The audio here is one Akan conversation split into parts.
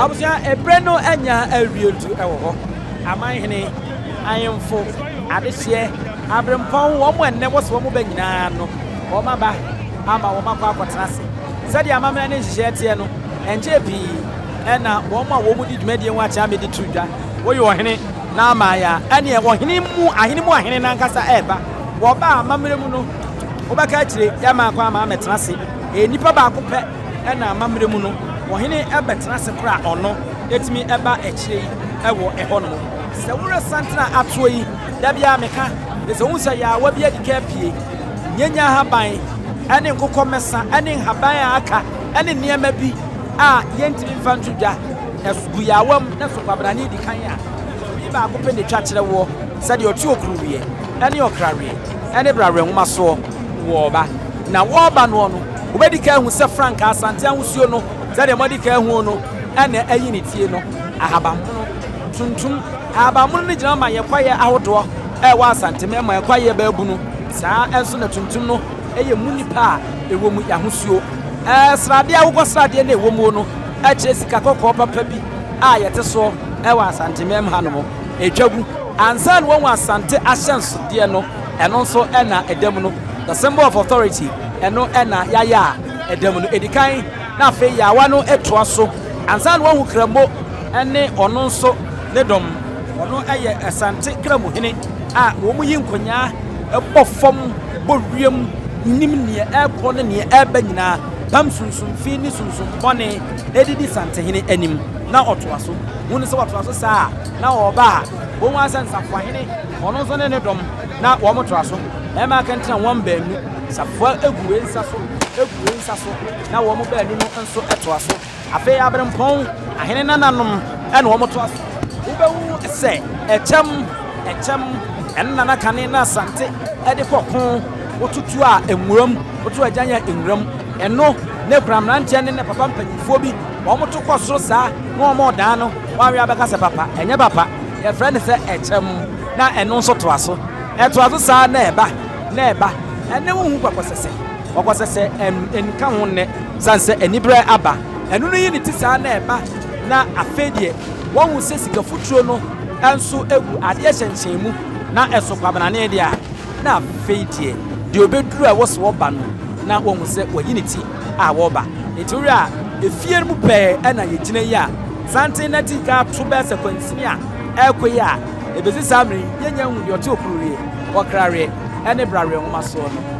abusia ebreno anya awiedu ewo ho amanhene ayemfo adehye abrempon wo mo enne wo so mo ba nyina no wo maba ama wo makwa akotrase sadi amamra ne hye tie no enje bi ena wo mo wo mu di dwumadi enwa cha me di tudwa wo yo hene na amaya ene wo hene mu ahene na nkasa eba wo ba amamra mu no wo ba ka kire ya makwa ama ametrase nipa ba akopɛ ena amamra mu no wo hene ebetrase kra ono etimi eba ekire ewo eho no se wura santana ato yi da bia meka se wunsa ya wa bia dika pie nyenya haban ene nkokɔ mesa ene haban aka ene niema bi a yentimi mfantudwa esugu ya wam na so kwabrani dikan ya bi ba akopɛ ne twa kyerɛ wo se de otu okruwie ene okrawie ene brawe nwoma so wo ba na wo ba no no obedika hu se frank asante ahusuo no se de modika hu no ene ayi ne tie no ahabamono tuntum ahabamono ne gyina ma yekwaye ahodo wa Asanteman ma yekwaye baabunu saa enso na tuntum no eye munipa ewo mu yahusuo srade awugo srade na ewo mu no ache sika kokko papa bi a yete so wa Asanteman hanom etwagu ansa no won asante ahyenso de no eno nso na edam no the symbol of authority eno na yaya edam no edikan na afi yawa no etoa so ansa no won krambo ene ono nso ne dom ono eye asante kramu hene a wo mu yinkonya ebofom bowiem nim ne ekɔ ne ne eba nyina bam sunsun fi ni sunsun bone edidi sante hene anim na otoa so wonu se otoa so saa na oba wo mu asansafo hene ono nso ne dom na wo mo toa so e ma kan tena won baanu safo eguwe nsa so na wo mo baanu no nso etoa so afi abrempon ahene nananom ene wo mo toa so ubewu se echem enna na kane na Asante ede kokon otutu a enwuram otu aganya enwuram eno ne kramrante ne papa mpanyifo bi wo mo to kosoro saa na wo mo dan no wa wi abeka se papa enye papa ye friend se echem na eno nso to aso saa na eba ene wo hu kwakosese enka ho ne sanse enibre aba eno no yi ne ti saa na eba na afedie wo hu se sika futuro no enso egu ade hyenhyen mu na eso kwabanane dia na afedie de obeduru a woso oba no na wo hu se wayi ne ti a wo ba eturi a efie mu pe na yegina yi a santen na ti ka to be se kwansini a ekoyi a ebezi samri yenya hu de ote okururie okrare ene brare nwoma so no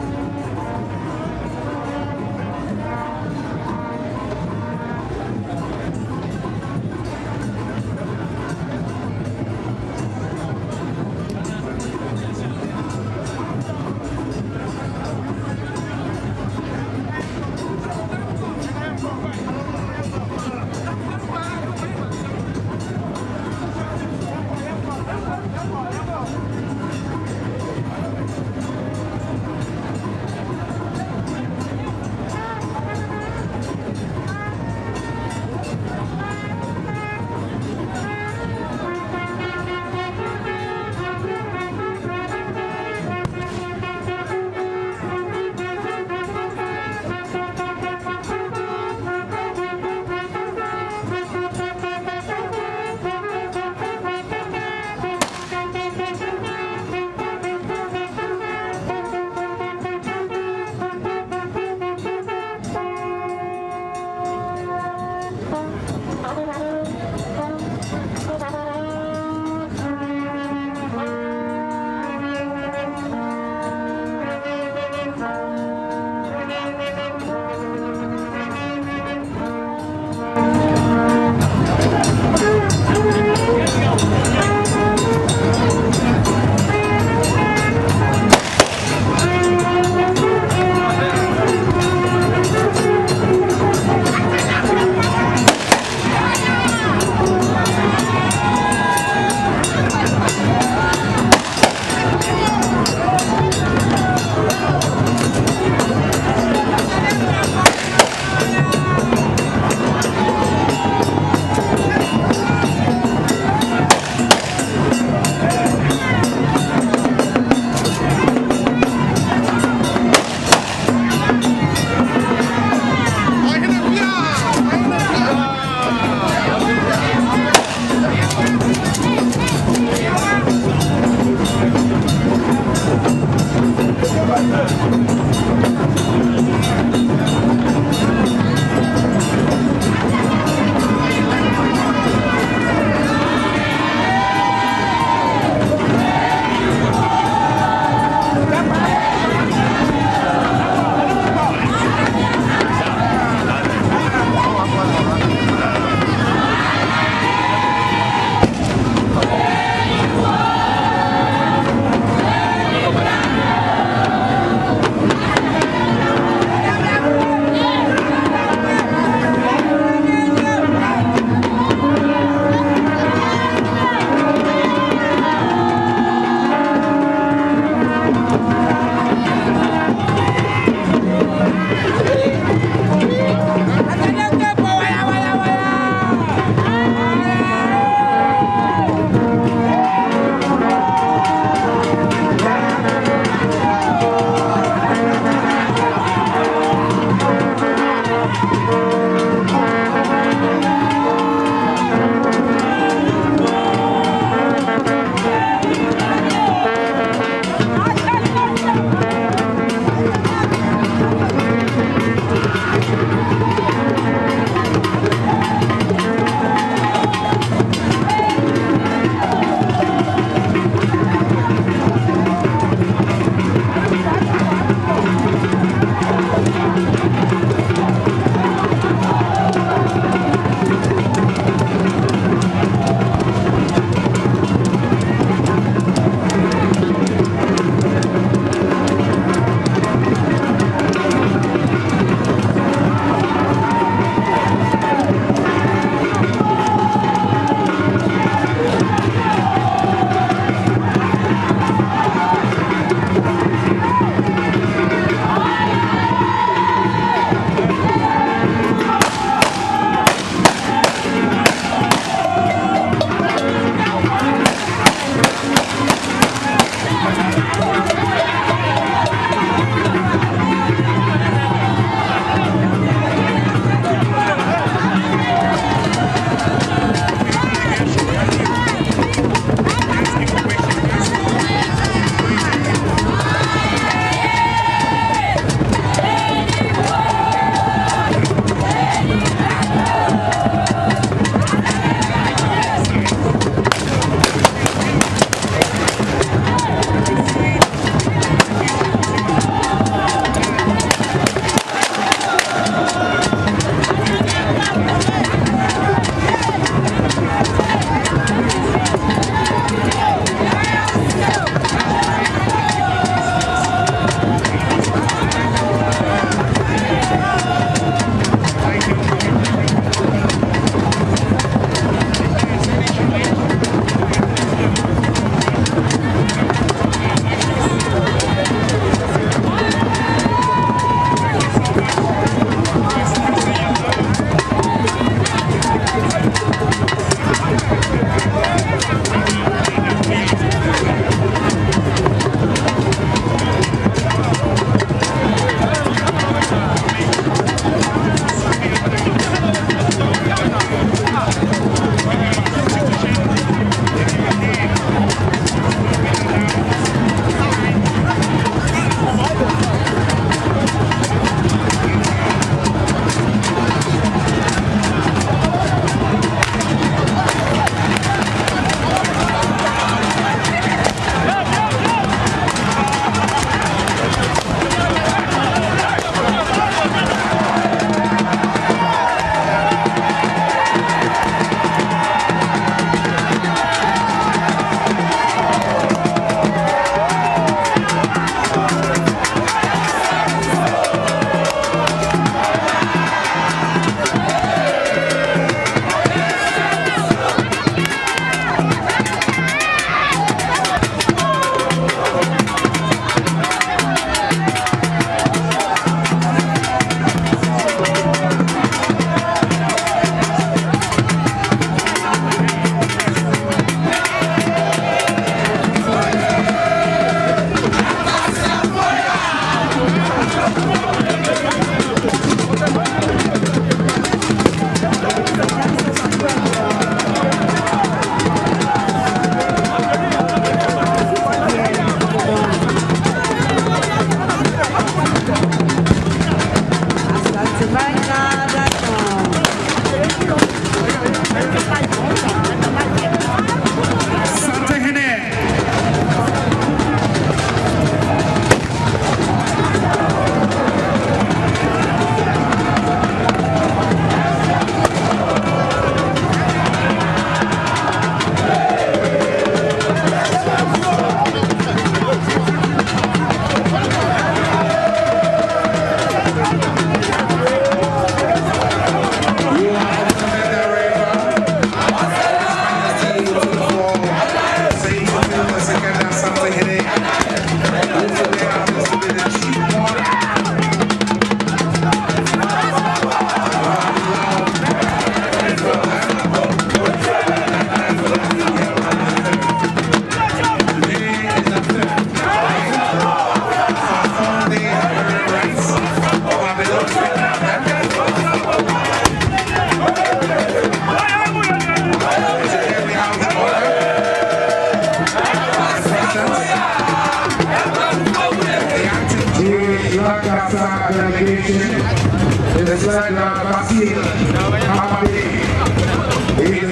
He's the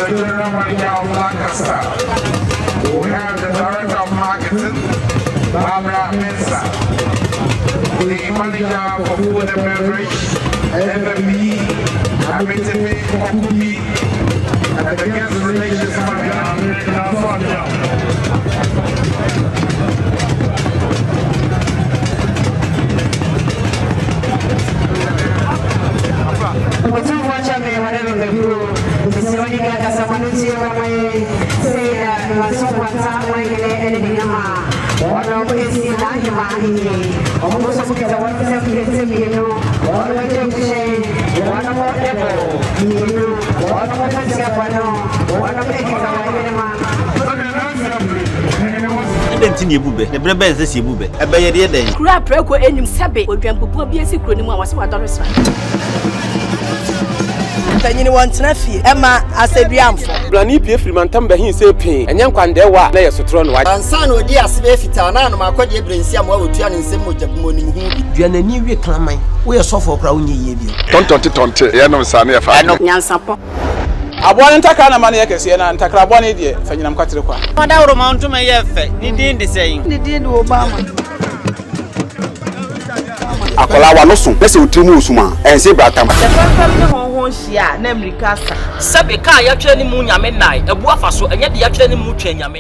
general manager of Lancaster. We have the director of marketing, Barbara Mensah. The manager for food and beverage, FMB, Appiah for Kumi, and the guest relations manager, Nyansapo. Didn't you bube? The brebe says you bube. I buy a day. Grab Prego and him Sabe or Jambu be a secret in was what dollars. Anyone Snaffy, Emma, I said, Blanipi Freemantum, he say pain, and young one there were layers to throw white. And son, would dear Svefitana, my code, bring some more to turn in some of the morning. You are a new reclaiming. We are so for crown ye. Tonte, Yanom Sania, Nyansapo. I want to take on a money, I can see, and take a bonnet, Fenam Quatriqua. What our amount to my effect? He didn't say. They did Obama. Akola wa no so pese otimu suma ense brata ma The family hon hia na America sa. Sabe ka ya twani mu nyame nai, ebu afa so enye de ya twani mu twanyame.